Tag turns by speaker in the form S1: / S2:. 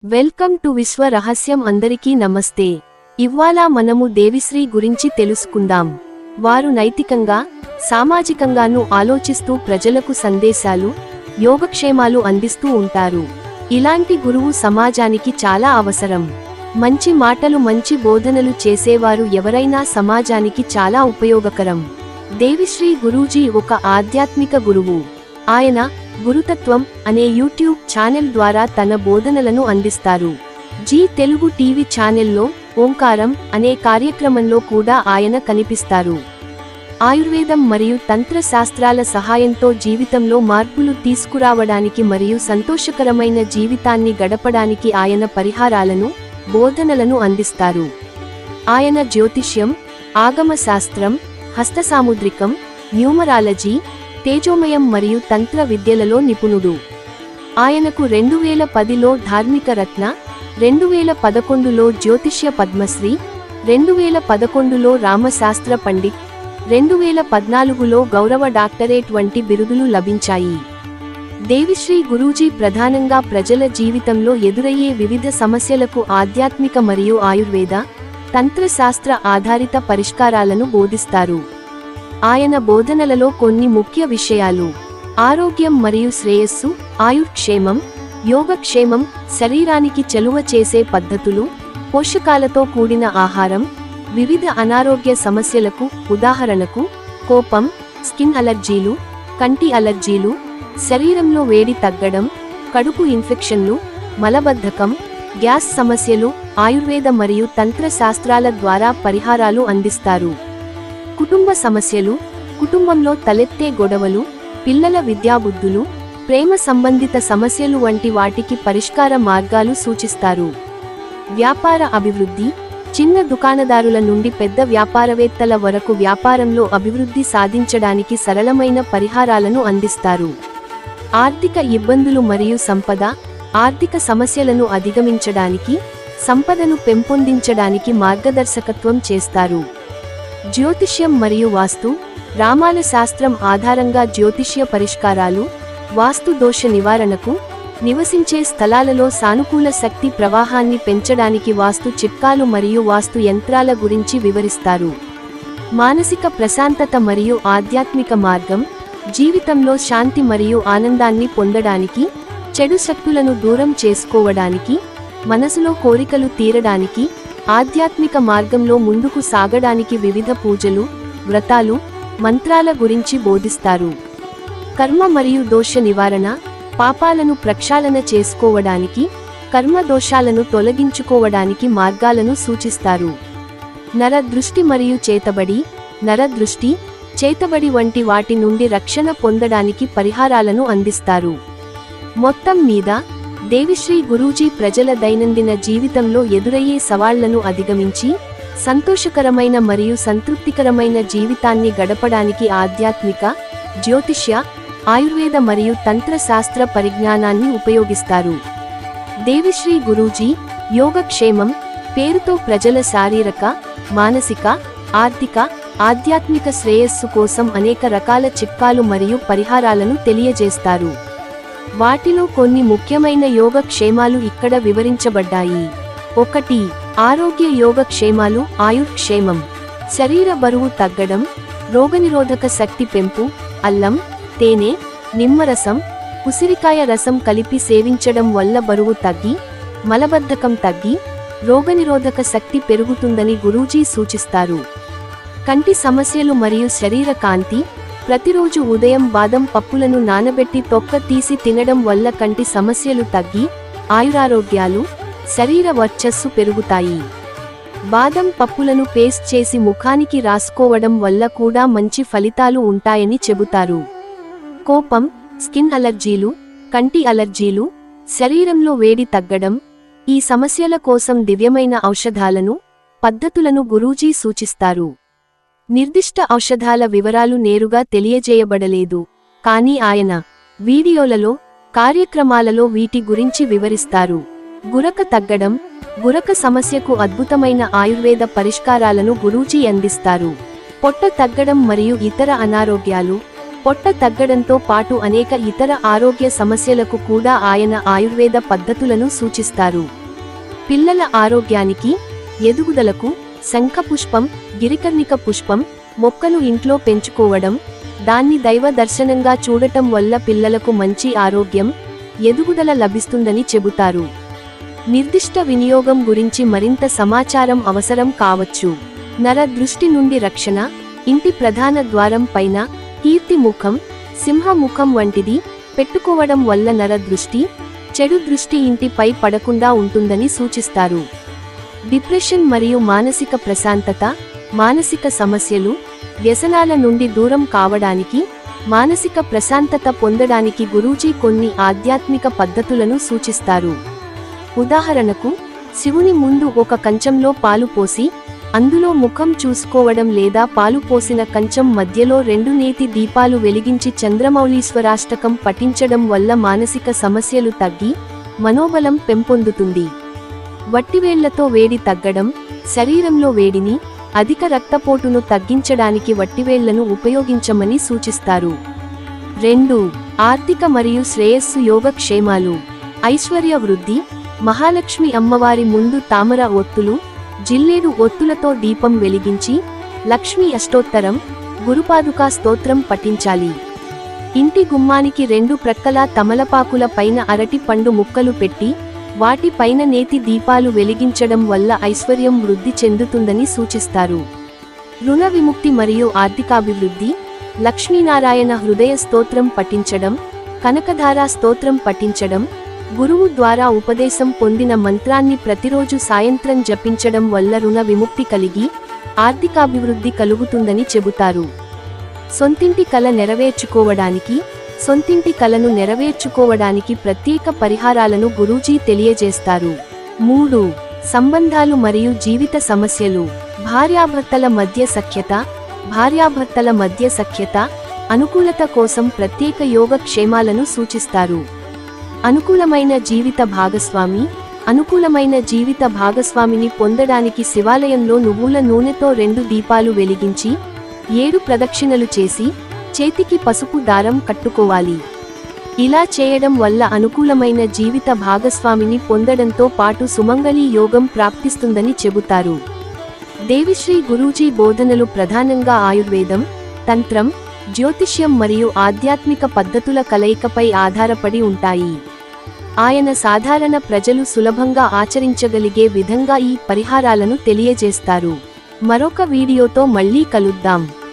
S1: Welcome to విశ్వ రహస్యం. అందరికీ నమస్తే. ఇవ్వాల మనము దేవిశ్రీ గురించి తెలుసుకుందాం. వారు నైతికంగా, సామాజికంగానూ ఆలోచిస్తూ ప్రజలకు సందేశాలు, యోగక్షేమాలు అందిస్తూ ఉంటారు. ఇలాంటి గురువు సమాజానికి చాలా అవసరం. మంచి మాటలు, మంచి బోధనలు చేసేవారు ఎవరైనా సమాజానికి చాలా ఉపయోగకరం. దేవిశ్రీ గురూజీ ఒక ఆధ్యాత్మిక గురువు. ఆయన గురుతత్వం అనే యూట్యూబ్ ఛానల్ ద్వారా తన బోధనలను అందిస్తారు. జీ తెలుగు టీవీ ఛానల్లో ఓంకారం అనే కార్యక్రమంలో కూడా ఆయన కనిపిస్తారు. ఆయుర్వేదం మరియు తంత్ర శాస్త్రాల సహాయంతో జీవితంలో మార్పులు తీసుకురావడానికి మరియు సంతోషకరమైన జీవితాన్ని గడపడానికి ఆయన పరిహారాలను, బోధనలను అందిస్తారు. ఆయన జ్యోతిష్యం, ఆగమ శాస్త్రం, హస్తసాముద్రికం, న్యూమరాలజీ, తేజోమయం మరియు తంత్ర విద్యలలో నిపుణుడు. ఆయనకు 2010లో ధార్మిక రత్న, 2011లో జ్యోతిష్య పద్మశ్రీ, 2011లో రామశాస్త్ర పండిత్, 2014లో గౌరవ డాక్టరేట్ వంటి బిరుదులు లభించాయి. దేవిశ్రీ గురూజీ ప్రధానంగా ప్రజల జీవితంలో ఎదురయ్యే వివిధ సమస్యలకు ఆధ్యాత్మిక మరియు ఆయుర్వేద, తంత్రశాస్త్ర ఆధారిత పరిష్కారాలను బోధిస్తారు. ఆయన బోధనలలో కొన్ని ముఖ్య విషయాలు: ఆరోగ్యం మరియు శ్రేయస్సు, ఆయుర్క్షేమం, యోగక్షేమం, శరీరానికి చలువ చేసే పద్ధతులు, పోషకాలతో కూడిన ఆహారం, వివిధ అనారోగ్య సమస్యలకు ఉదాహరణకు కోపం, స్కిన్ అలర్జీలు, కంటి అలర్జీలు, శరీరంలో వేడి తగ్గడం, కడుపు ఇన్ఫెక్షన్లు, మలబద్ధకం, గ్యాస్ సమస్యలు ఆయుర్వేద మరియు తంత్ర శాస్త్రాల ద్వారా పరిహారాలు అందిస్తారు. కుటుంబ సమస్యలు, కుటుంబంలో తలెత్తే గొడవలు, పిల్లల విద్యాబుద్ధులు, ప్రేమ సంబంధిత సమస్యలు వంటి వాటికి పరిష్కార మార్గాలు సూచిస్తారు. వ్యాపార అభివృద్ధి, చిన్న దుకాణదారుల నుండి పెద్ద వ్యాపారవేత్తల వరకు వ్యాపారంలో అభివృద్ధి సాధించడానికి సరళమైన పరిహారాలను అందిస్తారు. ఆర్థిక ఇబ్బందులు మరియు సంపద, ఆర్థిక సమస్యలను అధిగమించడానికి, సంపదను పెంపొందించడానికి మార్గదర్శకత్వం చేస్తారు. జ్యోతిష్యం మరియు వాస్తు, రామాల శాస్త్రం ఆధారంగా జ్యోతిష్య పరిష్కారాలు, వాస్తు దోష నివారణకు, నివసించే స్థలాలలో సానుకూల శక్తి ప్రవాహాన్ని పెంచడానికి వాస్తు చిట్కాలు మరియు వాస్తు యంత్రాల గురించి వివరిస్తారు. మానసిక ప్రశాంతత మరియు ఆధ్యాత్మిక మార్గం, జీవితంలో శాంతి మరియు ఆనందాన్ని పొందడానికి, చెడు శక్తులను దూరం చేసుకోవడానికి, మనసులో కోరికలు తీరడానికి, ఆధ్యాత్మిక మార్గంలో ముందుకు సాగడానికి వివిధ పూజలు, వ్రతాలు, మంత్రాల గురించి బోధిస్తారు. కర్మ మరియు దోష నివారణ, పాపాలను ప్రక్షాళన చేసుకోవడానికి, కర్మ దోషాలను తొలగించుకోవడానికి మార్గాలను సూచిస్తారు. నర దృష్టి మరియు చేతబడి, నర దృష్టి, చేతబడి వంటి వాటి నుండి రక్షణ పొందడానికి పరిహారాలను అందిస్తారు. మొత్తం మీద దేవిశ్రీ గురూజీ ప్రజల దైనందిన జీవితంలో ఎదురయ్యే సవాళ్లను అధిగమించి సంతోషకరమైన మరియు సంతృప్తికరమైన జీవితాన్ని గడపడానికి ఆధ్యాత్మిక, జ్యోతిష్య, ఆయుర్వేద మరియు తంత్ర శాస్త్ర పరిజ్ఞానాన్ని ఉపయోగిస్తారు. దేవిశ్రీ గురూజీ యోగక్షేమం పేరుతో ప్రజల శారీరక, మానసిక, ఆర్థిక, ఆధ్యాత్మిక శ్రేయస్సు కోసం అనేక రకాల చిట్కాలు మరియు పరిహారాలను తెలియజేస్తారు. వాటిలో కొన్ని ముఖ్యమైన యోగక్షేమాలు ఇక్కడ వివరించబడ్డాయి. 1. ఆరోగ్య యోగక్షేమాలు. ఆయుర్క్షేమం, శరీర బరువు తగ్గడం, రోగనిరోధక శక్తి పెంపు, అల్లం, తేనె, నిమ్మరసం, ఉసిరికాయ రసం కలిపి సేవించడం వల్ల బరువు తగ్గి, మలబద్ధకం తగ్గి, రోగనిరోధక శక్తి పెరుగుతుందని గురూజీ సూచిస్తారు. కంటి సమస్యలు మరియు శరీర కాంతి, ప్రతిరోజు ఉదయం బాదం పప్పులను నానబెట్టి తొక్క తీసి తినడం వల్ల కంటి సమస్యలు తగ్గి, ఆయురారోగ్యాలు, శరీర వర్చస్సు పెరుగుతాయి. బాదం పప్పులను పేస్ట్ చేసి ముఖానికి రాసుకోవడం వల్ల కూడా మంచి ఫలితాలు ఉంటాయని చెబుతారు. కోపం, స్కిన్ అలర్జీలు, కంటి అలర్జీలు, శరీరంలో వేడి తగ్గడం, ఈ సమస్యల కోసం దివ్యమైన ఔషధాలను, పద్ధతులను గురూజీ సూచిస్తారు. నిర్దిష్ట ఔషధాల వివరాలు నేరుగా తెలియజేయబడలేదు, కానీ ఆయన వీడియోలలో, కార్యక్రమాలలో వీటి గురించి వివరిస్తారు. గురక తగ్గడం, గురక సమస్యకు అద్భుతమైన ఆయుర్వేద పరిష్కారాలను గురూజీ అందిస్తారు. పొట్ట తగ్గడం మరియు ఇతర అనారోగ్యాలు, పొట్ట తగ్గడంతో పాటు అనేక ఇతర ఆరోగ్య సమస్యలకు కూడా ఆయన ఆయుర్వేద పద్ధతులను సూచిస్తారు. పిల్లల ఆరోగ్యానికి, ఎదుగుదలకు శంఖపుష్పం, గిరికర్ణిక పుష్పం మొక్కను ఇంట్లో పెంచుకోవడం, దాన్ని దైవ దర్శనంగా చూడటం వల్ల పిల్లలకు మంచి ఆరోగ్యం, ఎదుగుదల లభిస్తుందని చెబుతారు. నిర్దిష్ట వినియోగం గురించి మరింత సమాచారం అవసరం కావచ్చు. నర దృష్టి నుండి రక్షణ, ఇంటి ప్రధాన ద్వారం పైన కీర్తి ముఖం, సింహ ముఖం వంటిది పెట్టుకోవడం వల్ల నర దృష్టి, చెడు దృష్టి ఇంటిపై పడకుండా ఉంటుందని సూచిస్తారు. డిప్రెషన్ మరియు మానసిక ప్రశాంతత, మానసిక సమస్యలు, వ్యసనాల నుండి దూరం కావడానికి, మానసిక ప్రశాంతత పొందడానికి గురూజీ కొన్ని ఆధ్యాత్మిక పద్ధతులను సూచిస్తారు. ఉదాహరణకు, శివుని ముందు ఒక కంచంలో పాలు పోసి అందులో ముఖం చూసుకోవడం లేదా పాలు పోసిన కంచం మధ్యలో 2 నేతి దీపాలు వెలిగించి చంద్రమౌళీశ్వరాష్టకం పఠించడం వల్ల మానసిక సమస్యలు తగ్గి మనోబలం పెంపొందుతుంది. వట్టివేళ్లతో వేడి తగ్గడం, శరీరంలో వేడిని, అధిక రక్తపోటును తగ్గించడానికి వట్టివేళ్లను ఉపయోగించమని సూచిస్తారు. 2. ఆర్థిక మరియు శ్రేయస్సు యోగక్షేమాలు. ఐశ్వర్య వృద్ధి. మహాలక్ష్మి అమ్మవారి ముందు తామర ఒత్తులు, జిల్లేడు ఒత్తులతో దీపం వెలిగించి లక్ష్మీ అష్టోత్తరం, గురుపాదుకా స్తోత్రం పఠించాలి. ఇంటి గుమ్మానికి 2 ప్రక్కల తమలపాకుల పైన అరటి పండు ముక్కలు పెట్టి వాటి పైన నేతి దీపాలు వెలిగించడం వల్ల ఐశ్వర్యం వృద్ధి చెందుతుందని సూచిస్తారు. రుణ విముక్తి మరియు ఆర్థికాభివృద్ధి. లక్ష్మీనారాయణ హృదయ స్తోత్రం పఠించడం, కనకధారా స్తోత్రం పఠించడం, గురువు ద్వారా ఉపదేశం పొందిన మంత్రాన్ని ప్రతిరోజు సాయంత్రం జపించడం వల్ల రుణ విముక్తి కలిగి ఆర్థికాభివృద్ధి కలుగుతుందని చెబుతారు. సొంతింటి కల నెరవేర్చుకోవడానికి. సొంతింటి కలను నెరవేర్చుకోవడానికి ప్రత్యేక పరిహారాలను గురూజీ తెలియజేస్తారు. 3. సంబంధాలు మరియు జీవిత సమస్యలు. భార్యాభర్తల మధ్య సఖ్యత. భార్యాభర్తల మధ్య సఖ్యత, అనుకూలత కోసం ప్రత్యేక యోగక్షేమాలను సూచిస్తారు. అనుకూలమైన జీవిత భాగస్వామి. అనుకూలమైన జీవిత భాగస్వామిని పొందడానికి శివాలయంలో నువ్వుల నూనెతో 2 దీపాలు వెలిగించి 7 ప్రదక్షిణలు చేసి చేతికి పసుపు దారం కట్టుకోవాలి. ఇలా చేయడం వల్ల అనుకూలమైన జీవిత భాగస్వామిని పొందడంతో పాటు సుమంగళి యోగం ప్రాప్తిస్తుందని చెబుతారు. దేవిశ్రీ గురూజీ బోధనలు ప్రధానంగా ఆయుర్వేదం, తంత్రం, జ్యోతిష్యం మరియు ఆధ్యాత్మిక పద్ధతుల కలయికపై ఆధారపడి ఉంటాయి. ఆయన సాధారణ ప్రజలు సులభంగా ఆచరించగలిగే విధంగా ఈ పరిహారాలను తెలియజేస్తారు. మరొక వీడియోతో మళ్ళీ కలుద్దాం.